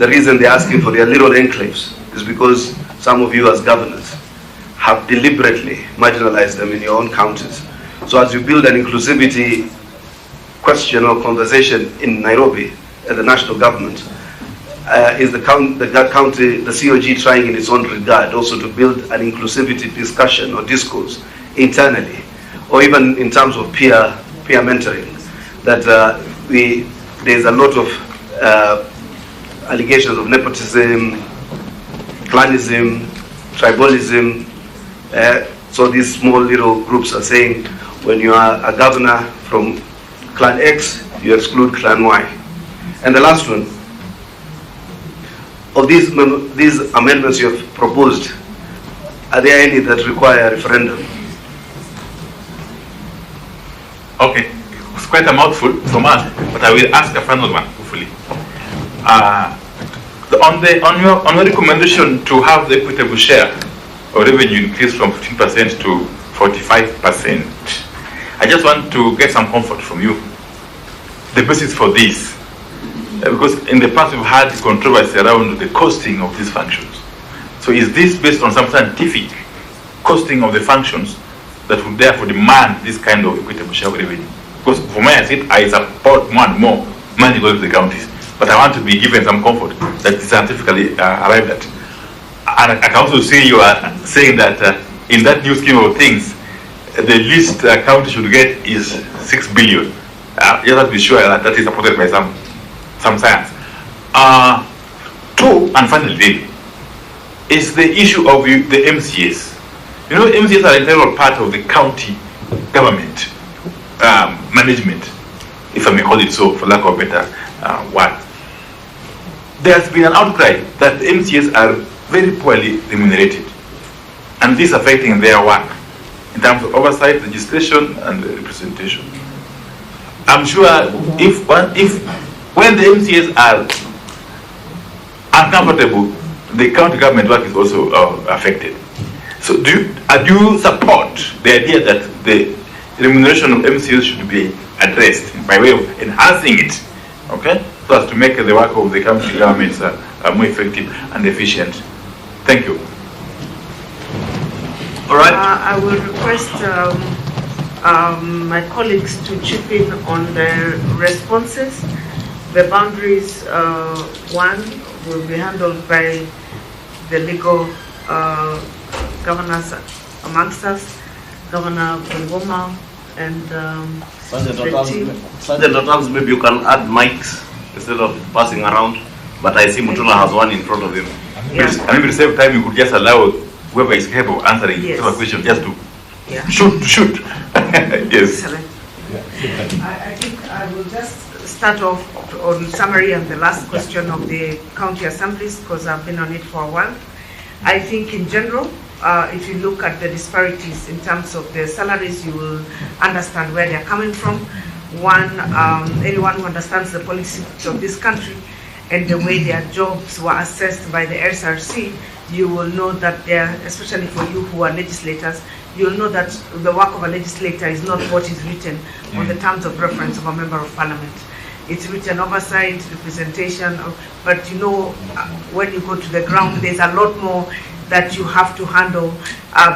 The reason they're asking for their little enclaves is because some of you as governors have deliberately marginalized them in your own counties. So as you build an inclusivity question or conversation in Nairobi at the national government, is the county, the COG trying in its own regard also to build an inclusivity discussion or discourse internally, or even in terms of peer mentoring, that there's a lot of allegations of nepotism, clanism, tribalism. So these small little groups are saying, when you are a governor from clan X, you exclude clan Y. And the last one, of these amendments you have proposed, are there any that require a referendum? Okay, it's quite a mouthful from us, but I will ask a final one, hopefully. On your recommendation to have the equitable share or revenue increase from 15% to 45%, I just want to get some comfort from you. The basis for this, because in the past we've had controversy around the costing of these functions. So is this based on some scientific costing of the functions that would therefore demand this kind of equitable share of revenue? Because for me, I support more and more money going to the counties, but I want to be given some comfort that is scientifically arrived at. And I can also see you are saying that in that new scheme of things, the least county should get is 6 billion. You have to be sure that that is supported by some science. Two, and finally, is the issue of the MCAs. You know, MCAs are an integral part of the county government management, if I may call it so, for lack of a better word. There has been an outcry that the MCAs are very poorly remunerated, and this affecting their work in terms of oversight, legislation, and representation. I'm sure if when the MCAs are uncomfortable, the county government work is also affected. So do you support the idea that the remuneration of MCAs should be addressed by way of enhancing it, okay, so as to make the work of the county governments more effective and efficient? Thank you. All right. I will request my colleagues to chip in on the responses. The boundaries, one, will be handled by the legal governors amongst us, Governor Bungoma and the team. Sergeant Otags, maybe you can add mics instead of passing around, but I see Mutula has one in front of him. Yes. And maybe at the same time you could just allow whoever is capable of answering the question just to shoot. Yes. Excellent. I think I will just start off on summary and the last question of the county assemblies, because I've been on it for a while. I think in general, if you look at the disparities in terms of the salaries, you will understand where they're coming from. One, anyone who understands the politics of this country and the way their jobs were assessed by the SRC, you will know that they're, especially for you who are legislators, you'll know that the work of a legislator is not what is written on the terms of reference of a member of parliament. It's written oversight, representation, but you know, when you go to the ground, there's a lot more that you have to handle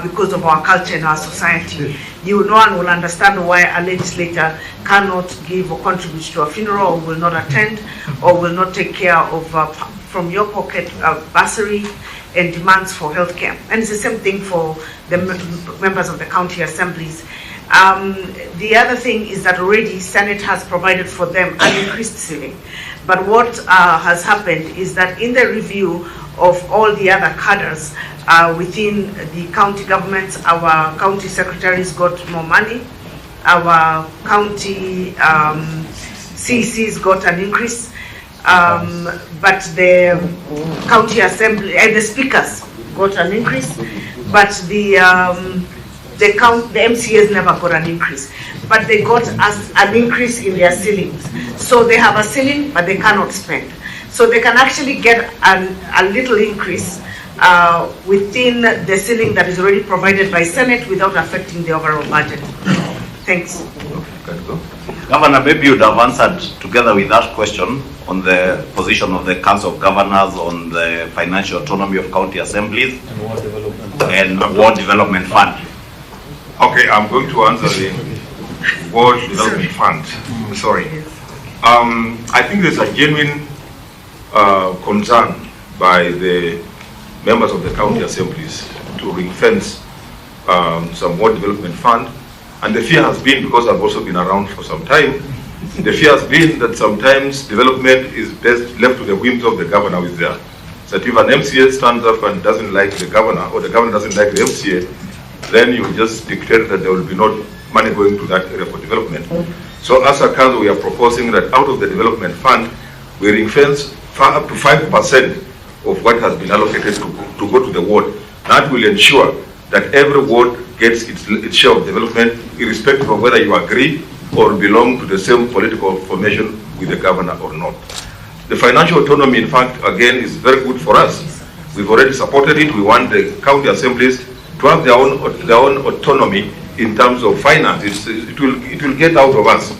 because of our culture and our society. No one will understand why a legislator cannot give or contribute to a funeral, or will not attend, or will not take care of, from your pocket, bursary and demands for healthcare. And it's the same thing for the members of the county assemblies. The other thing is that already Senate has provided for them an increased ceiling. But what has happened is that in the review of all the other cadres within the county governments, our county secretaries got more money, our county CCs got an increase, but the county assembly and the speakers got an increase, but the MCAs never got an increase, but they got an increase in their ceilings. So they have a ceiling, but they cannot spend. So they can actually get a little increase within the ceiling that is already provided by Senate without affecting the overall budget. Thanks. Okay, go. Governor, maybe you'd have answered together with that question on the position of the Council of Governors on the financial autonomy of county assemblies and Ward Development Fund. Okay, I'm going to answer the Ward Development Fund. Sorry. I think there's a genuine concern by the members of the county assemblies to ring-fence some Ward Development Fund. And the fear has been, because I've also been around for some time, the fear has been that sometimes development is best left to the whims of the governor with there. So that if an MCA stands up and doesn't like the governor, or the governor doesn't like the MCA, then you just dictate that there will be no money going to that area for development. So as a council, we are proposing that out of the development fund, we ring-fence up to 5% of what has been allocated to go to the ward. That will ensure that every ward gets its share of development, irrespective of whether you agree or belong to the same political formation with the governor or not. The financial autonomy, in fact, again, is very good for us. We've already supported it. We want the county assemblies to have their own autonomy in terms of finance. It will get out of us.